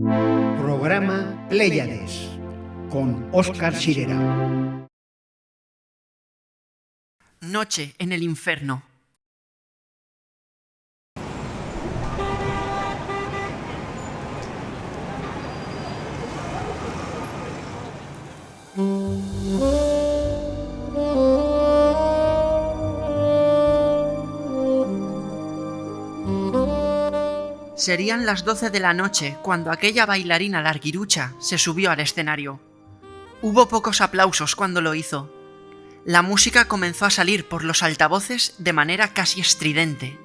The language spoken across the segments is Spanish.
Programa Pléyades con Óscar Sirera. Noche en el infierno. Serían las 12 de la noche cuando aquella bailarina larguirucha se subió al escenario. Hubo pocos aplausos cuando lo hizo. La música comenzó a salir por los altavoces de manera casi estridente,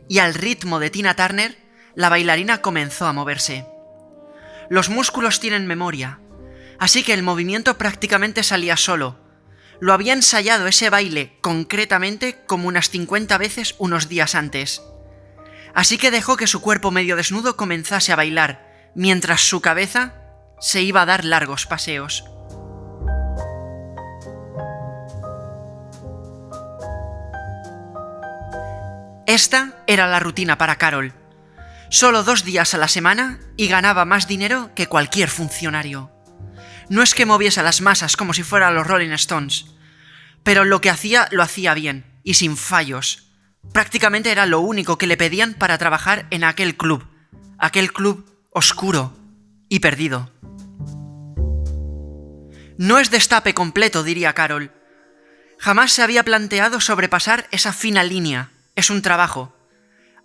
y al ritmo de Tina Turner, la bailarina comenzó a moverse. Los músculos tienen memoria, así que el movimiento prácticamente salía solo. Lo había ensayado ese baile concretamente como unas 50 veces unos días antes. Así que dejó que su cuerpo medio desnudo comenzase a bailar, mientras su cabeza se iba a dar largos paseos. Esta era la rutina para Carol. Solo 2 días a la semana y ganaba más dinero que cualquier funcionario. No es que moviese a las masas como si fueran los Rolling Stones, pero lo que hacía lo hacía bien y sin fallos. Prácticamente era lo único que le pedían para trabajar en aquel club oscuro y perdido. No es destape completo, diría Carol. Jamás se había planteado sobrepasar esa fina línea. Es un trabajo.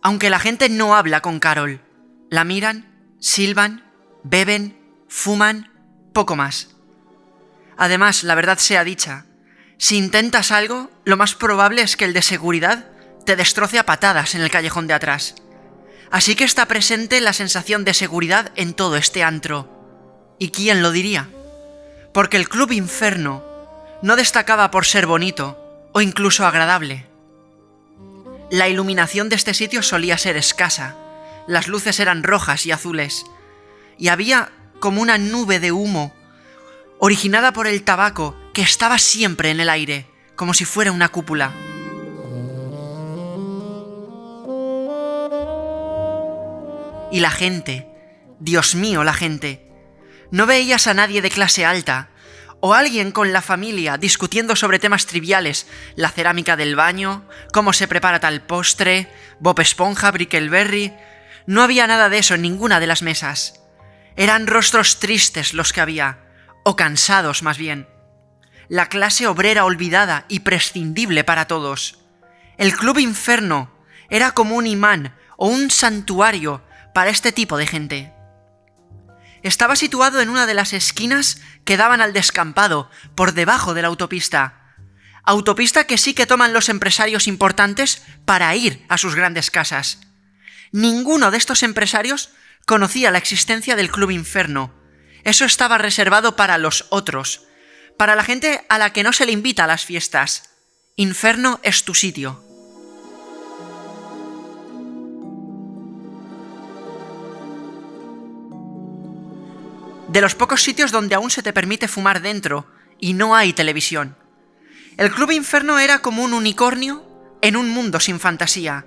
Aunque la gente no habla con Carol. La miran, silban, beben, fuman, poco más. Además, la verdad sea dicha, si intentas algo, lo más probable es que el de seguridad te destroce a patadas en el callejón de atrás. Así que está presente la sensación de seguridad en todo este antro. ¿Y quién lo diría? Porque el Club Inferno no destacaba por ser bonito o incluso agradable. La iluminación de este sitio solía ser escasa, las luces eran rojas y azules, y había como una nube de humo originada por el tabaco que estaba siempre en el aire, como si fuera una cúpula. Y la gente, Dios mío, la gente. No veías a nadie de clase alta, o alguien con la familia discutiendo sobre temas triviales, la cerámica del baño, cómo se prepara tal postre, Bob Esponja, Brickleberry. No había nada de eso en ninguna de las mesas. Eran rostros tristes los que había, o cansados más bien. La clase obrera olvidada y prescindible para todos. El Club Inferno era como un imán o un santuario para este tipo de gente. Estaba situado en una de las esquinas que daban al descampado, por debajo de la autopista. Autopista que sí que toman los empresarios importantes para ir a sus grandes casas. Ninguno de estos empresarios conocía la existencia del Club Inferno. Eso estaba reservado para los otros, para la gente a la que no se le invita a las fiestas. Inferno es tu sitio. De los pocos sitios donde aún se te permite fumar dentro y no hay televisión. El Club Inferno era como un unicornio en un mundo sin fantasía.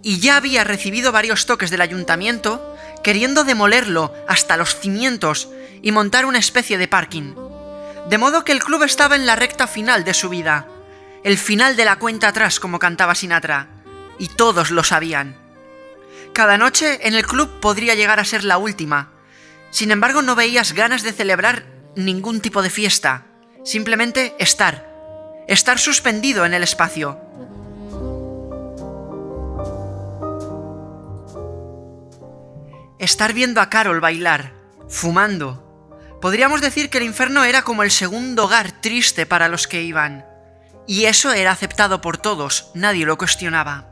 Y ya había recibido varios toques del ayuntamiento queriendo demolerlo hasta los cimientos y montar una especie de parking. De modo que el club estaba en la recta final de su vida, el final de la cuenta atrás, como cantaba Sinatra, y todos lo sabían. Cada noche en el club podría llegar a ser la última. Sin embargo, no veías ganas de celebrar ningún tipo de fiesta, simplemente estar suspendido en el espacio. Estar viendo a Carol bailar, fumando. Podríamos decir que el infierno era como el segundo hogar triste para los que iban. Y eso era aceptado por todos, nadie lo cuestionaba.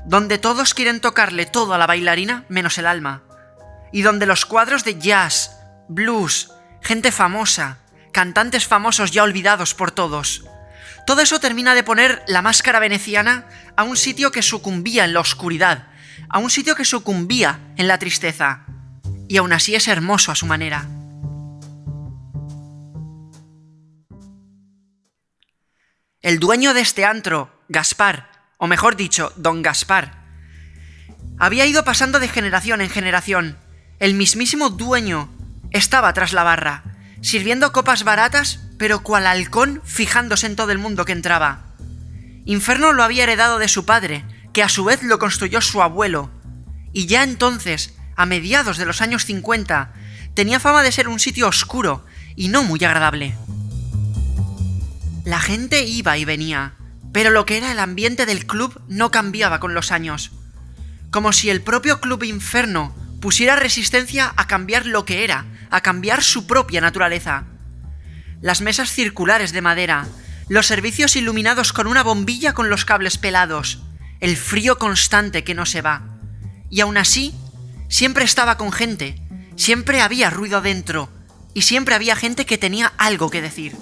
Donde todos quieren tocarle todo a la bailarina menos el alma. Y donde los cuadros de jazz, blues, gente famosa, cantantes famosos ya olvidados por todos. Todo eso termina de poner la máscara veneciana a un sitio que sucumbía en la oscuridad, a un sitio que sucumbía en la tristeza. Y aún así es hermoso a su manera. El dueño de este antro, Gaspar, o mejor dicho, Don Gaspar, había ido pasando de generación en generación, El mismísimo dueño estaba tras la barra, sirviendo copas baratas, pero cual halcón fijándose en todo el mundo que entraba. Inferno lo había heredado de su padre, que a su vez lo construyó su abuelo, y ya entonces, a mediados de los años 50, tenía fama de ser un sitio oscuro y no muy agradable. La gente iba y venía, pero lo que era el ambiente del club no cambiaba con los años. Como si el propio Club Inferno pusiera resistencia a cambiar lo que era, a cambiar su propia naturaleza. Las mesas circulares de madera, los servicios iluminados con una bombilla con los cables pelados, el frío constante que no se va. Y aún así, siempre estaba con gente, siempre había ruido dentro, y siempre había gente que tenía algo que decir.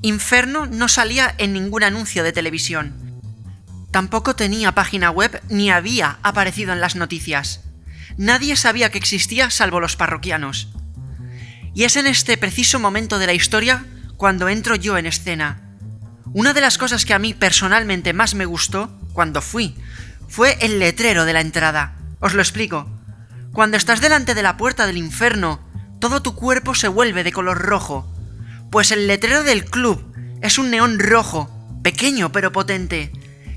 Inferno no salía en ningún anuncio de televisión. Tampoco tenía página web ni había aparecido en las noticias. Nadie sabía que existía salvo los parroquianos. Y es en este preciso momento de la historia cuando entro yo en escena. Una de las cosas que a mí personalmente más me gustó, cuando fui, fue el letrero de la entrada. Os lo explico. Cuando estás delante de la puerta del infierno, todo tu cuerpo se vuelve de color rojo. Pues el letrero del club es un neón rojo, pequeño pero potente,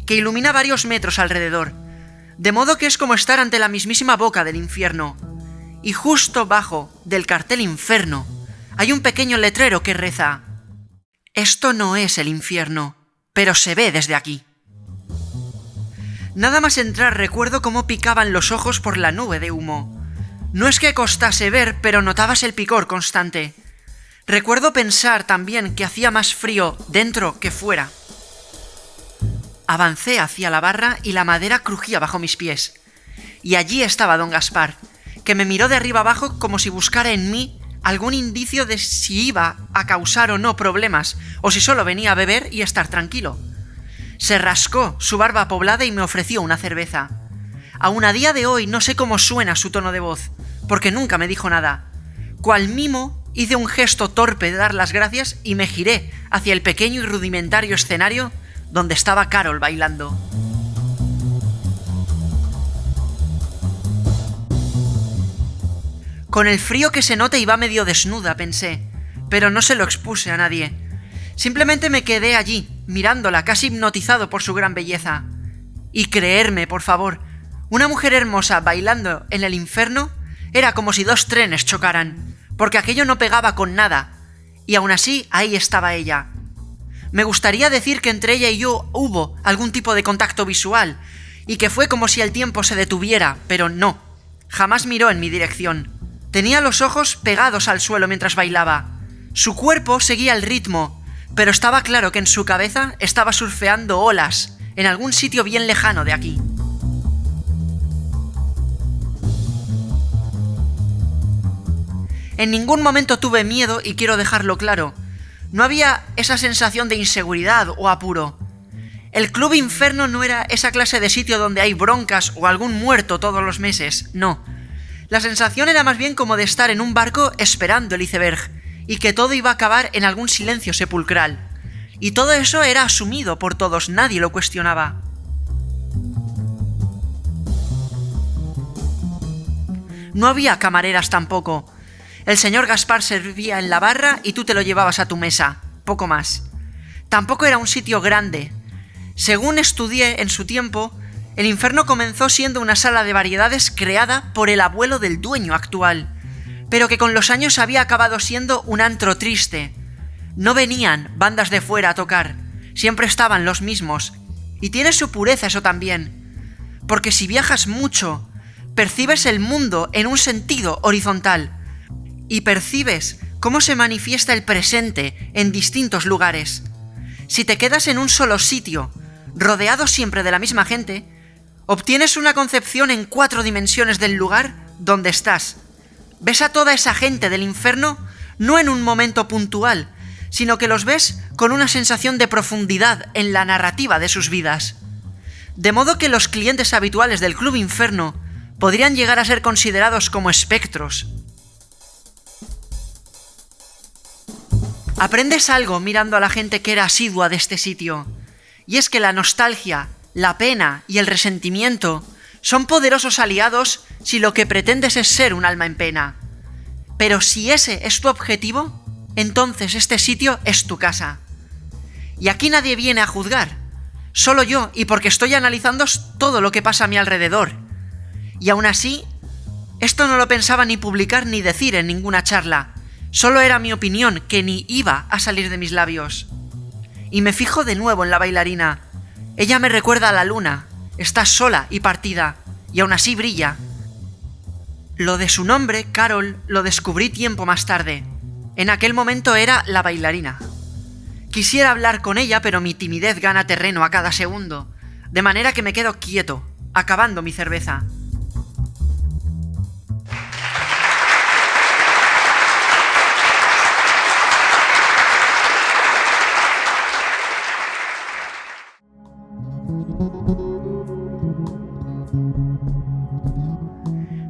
que ilumina varios metros alrededor, de modo que es como estar ante la mismísima boca del infierno. Y justo bajo del cartel Inferno hay un pequeño letrero que reza: esto no es el infierno, pero se ve desde aquí. Nada más entrar recuerdo cómo picaban los ojos por la nube de humo. No es que costase ver, pero notabas el picor constante. Recuerdo pensar también que hacía más frío dentro que fuera. Avancé hacia la barra y la madera crujía bajo mis pies. Y allí estaba don Gaspar, que me miró de arriba abajo como si buscara en mí algún indicio de si iba a causar o no problemas, o si solo venía a beber y estar tranquilo. Se rascó su barba poblada y me ofreció una cerveza. Aún a día de hoy no sé cómo suena su tono de voz, porque nunca me dijo nada. Cual mimo, hice un gesto torpe de dar las gracias y me giré hacia el pequeño y rudimentario escenario donde estaba Carol bailando. Con el frío que se nota iba medio desnuda, pensé, pero no se lo expuse a nadie. Simplemente me quedé allí, mirándola, casi hipnotizado por su gran belleza. Y creerme, por favor, una mujer hermosa bailando en el infierno era como si dos trenes chocaran, porque aquello no pegaba con nada, y aún así ahí estaba ella. Me gustaría decir que entre ella y yo hubo algún tipo de contacto visual, y que fue como si el tiempo se detuviera, pero no. Jamás miró en mi dirección. Tenía los ojos pegados al suelo mientras bailaba. Su cuerpo seguía el ritmo, pero estaba claro que en su cabeza estaba surfeando olas en algún sitio bien lejano de aquí. En ningún momento tuve miedo y quiero dejarlo claro. No había esa sensación de inseguridad o apuro. El Club Inferno no era esa clase de sitio donde hay broncas o algún muerto todos los meses, no. La sensación era más bien como de estar en un barco esperando el iceberg, y que todo iba a acabar en algún silencio sepulcral. Y todo eso era asumido por todos, nadie lo cuestionaba. No había camareras tampoco. El señor Gaspar servía en la barra y tú te lo llevabas a tu mesa, poco más. Tampoco era un sitio grande. Según estudié en su tiempo, el infierno comenzó siendo una sala de variedades creada por el abuelo del dueño actual, pero que con los años había acabado siendo un antro triste. No venían bandas de fuera a tocar, siempre estaban los mismos, y tiene su pureza eso también, porque si viajas mucho, percibes el mundo en un sentido horizontal, y percibes cómo se manifiesta el presente en distintos lugares. Si te quedas en un solo sitio, rodeado siempre de la misma gente, obtienes una concepción en 4 dimensiones del lugar donde estás. Ves a toda esa gente del infierno no en un momento puntual, sino que los ves con una sensación de profundidad en la narrativa de sus vidas. De modo que los clientes habituales del Club Inferno podrían llegar a ser considerados como espectros. Aprendes algo mirando a la gente que era asidua de este sitio, y es que la nostalgia, la pena y el resentimiento Son poderosos aliados si lo que pretendes es ser un alma en pena. Pero si ese es tu objetivo, entonces este sitio es tu casa. Y aquí nadie viene a juzgar. Solo yo, y porque estoy analizando todo lo que pasa a mi alrededor. Y aún así, esto no lo pensaba ni publicar ni decir en ninguna charla. Solo era mi opinión, que ni iba a salir de mis labios. Y me fijo de nuevo en la bailarina. Ella me recuerda a la luna. Está sola y partida, y aún así brilla. Lo de su nombre, Carol, lo descubrí tiempo más tarde. En aquel momento era la bailarina. Quisiera hablar con ella, pero mi timidez gana terreno a cada segundo, de manera que me quedo quieto, acabando mi cerveza.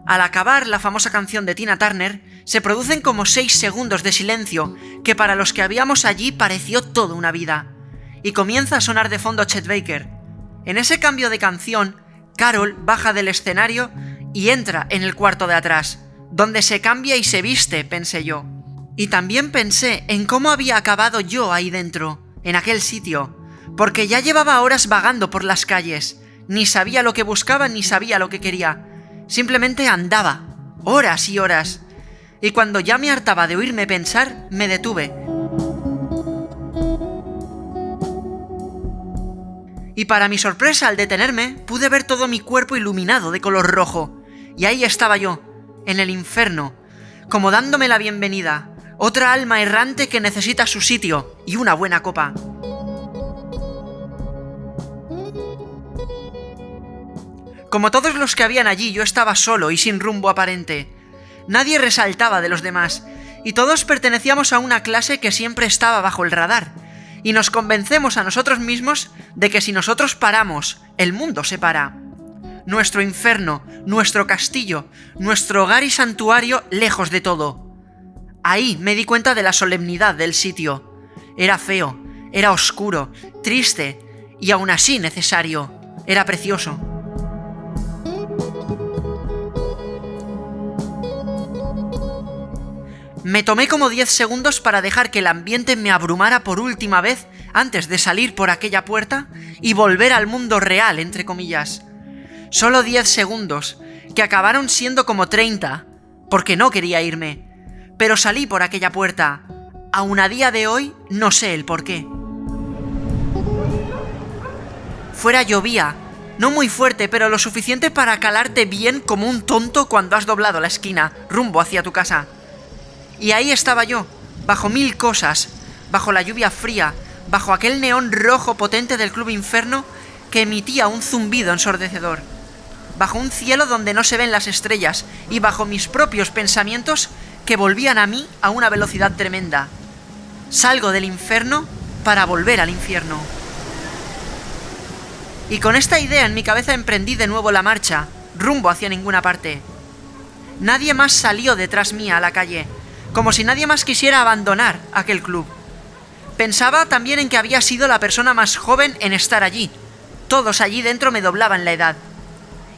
Al acabar la famosa canción de Tina Turner, se producen como 6 segundos de silencio, que para los que habíamos allí pareció toda una vida. Y comienza a sonar de fondo Chet Baker. En ese cambio de canción, Carol baja del escenario y entra en el cuarto de atrás, donde se cambia y se viste, pensé yo. Y también pensé en cómo había acabado yo ahí dentro, en aquel sitio, porque ya llevaba horas vagando por las calles, ni sabía lo que buscaba ni sabía lo que quería. Simplemente andaba, horas y horas, y cuando ya me hartaba de oírme pensar, me detuve. Y para mi sorpresa, al detenerme, pude ver todo mi cuerpo iluminado de color rojo, y ahí estaba yo, en el infierno, como dándome la bienvenida, otra alma errante que necesita su sitio y una buena copa. Como todos los que habían allí, yo estaba solo y sin rumbo aparente. Nadie resaltaba de los demás, y todos pertenecíamos a una clase que siempre estaba bajo el radar, y nos convencemos a nosotros mismos de que si nosotros paramos, el mundo se para. Nuestro infierno, nuestro castillo, nuestro hogar y santuario lejos de todo. Ahí me di cuenta de la solemnidad del sitio. Era feo, era oscuro, triste, y aún así necesario. Era precioso. Me tomé como 10 segundos para dejar que el ambiente me abrumara por última vez antes de salir por aquella puerta y volver al mundo real, entre comillas. Solo 10 segundos, que acabaron siendo como 30, porque no quería irme. Pero salí por aquella puerta. Aún a día de hoy no sé el porqué. Fuera llovía, no muy fuerte, pero lo suficiente para calarte bien como un tonto cuando has doblado la esquina, rumbo hacia tu casa. Y ahí estaba yo, bajo 1000 cosas, bajo la lluvia fría, bajo aquel neón rojo potente del Club Inferno que emitía un zumbido ensordecedor, bajo un cielo donde no se ven las estrellas y bajo mis propios pensamientos que volvían a mí a una velocidad tremenda. Salgo del infierno para volver al infierno. Y con esta idea en mi cabeza emprendí de nuevo la marcha, rumbo hacia ninguna parte. Nadie más salió detrás mía a la calle, como si nadie más quisiera abandonar aquel club. Pensaba también en que había sido la persona más joven en estar allí. Todos allí dentro me doblaban la edad.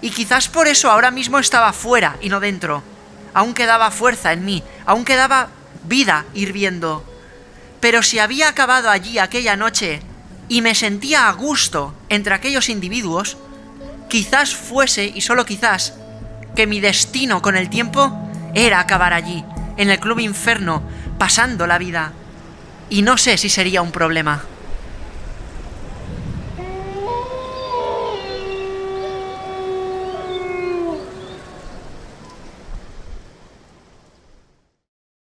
Y quizás por eso ahora mismo estaba fuera y no dentro. Aún quedaba fuerza en mí, aún quedaba vida hirviendo. Pero si había acabado allí aquella noche y me sentía a gusto entre aquellos individuos, quizás fuese, y solo quizás, que mi destino con el tiempo era acabar allí, en el Club Inferno, pasando la vida. Y no sé si sería un problema.